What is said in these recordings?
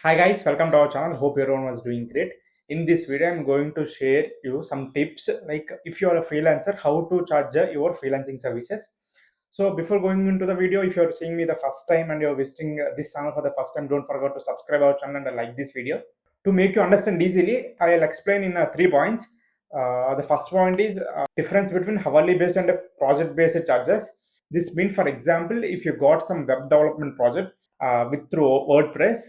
Hi guys, welcome to our channel. Hope everyone was doing great. In this video, I'm going to share you some tips like if you are a freelancer, how to charge your freelancing services. So before going into the video, if you're seeing me the first time and you're visiting this channel for the first time, don't forget to subscribe our channel and like this video. To make you understand easily, I'll explain in 3 points. The first point is difference between hourly based and project based charges. This means, for example, if you got some web development project with through WordPress,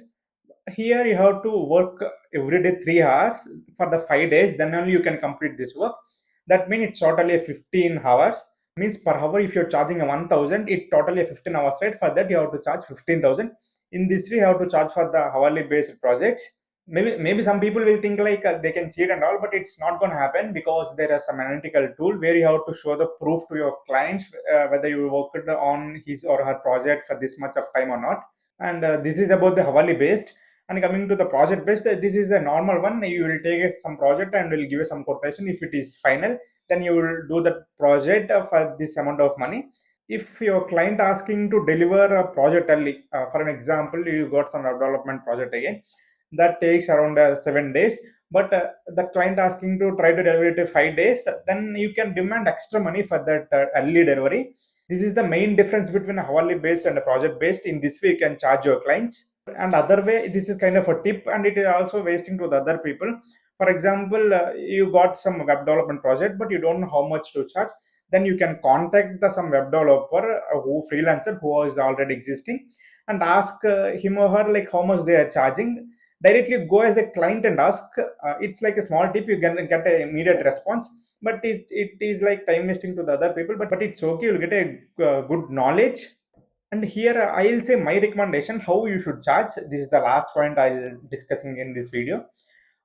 here you have to work every day 3 hours for the 5 days, then only you can complete this work. That means it's totally 15 hours. Means per hour, if you're charging a 1000, it totally a 15 hours, right? For that you have to charge 15,000. In this way you have to charge for the hourly based projects. Maybe some people will think like they can cheat and all, but it's not going to happen because there is some analytical tool where you have to show the proof to your clients whether you worked on his or her project for this much of time or not. And this is about the hourly based. And coming to the project based, this is the normal one. You will take some project and will give some quotation. If it is final, then you will do the project for this amount of money. If your client asking to deliver a project early, for an example, you got some web development project again, that takes around 7 days. But the client asking to try to deliver it in 5 days, then you can demand extra money for that early delivery. This is the main difference between a hourly based and a project based. In this way, you can charge your clients. And other way, this is kind of a tip, and it is also wasting to the other people. For example, you got some web development project, but you don't know how much to charge. Then you can contact some web developer who freelancer who is already existing, and ask him or her like how much they are charging. Directly go as a client and ask. It's like a small tip. You can get an immediate response, but it is like time wasting to the other people. But it's okay. You'll get a good knowledge. And here I'll say my recommendation how you should charge. This is the last point I'll discussing in this video.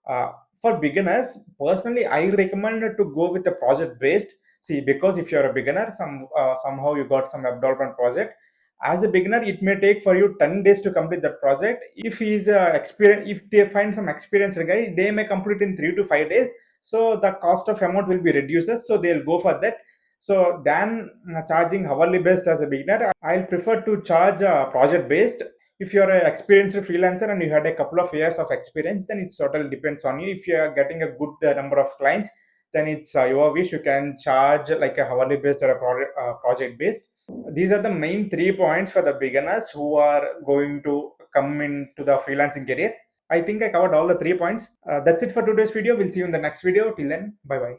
Uh, for beginners, personally, I recommend to go with the project based. See, because if you're a beginner, somehow you got some web development project. As a beginner, it may take for you 10 days to complete that project. If he's experienced, if they find some experienced guy, they may complete in 3 to 5 days. So the cost of amount will be reduced. So they'll go for that. So than charging hourly based as a beginner, I'll prefer to charge project based. If you're an experienced freelancer and you had a couple of years of experience, then it totally depends on you. If you are getting a good number of clients, then it's your wish. You can charge like a hourly based or a project based. These are the main 3 points for the beginners who are going to come into the freelancing career. I think I covered all the 3 points. That's it for today's video. We'll see you in the next video. Till then, bye bye.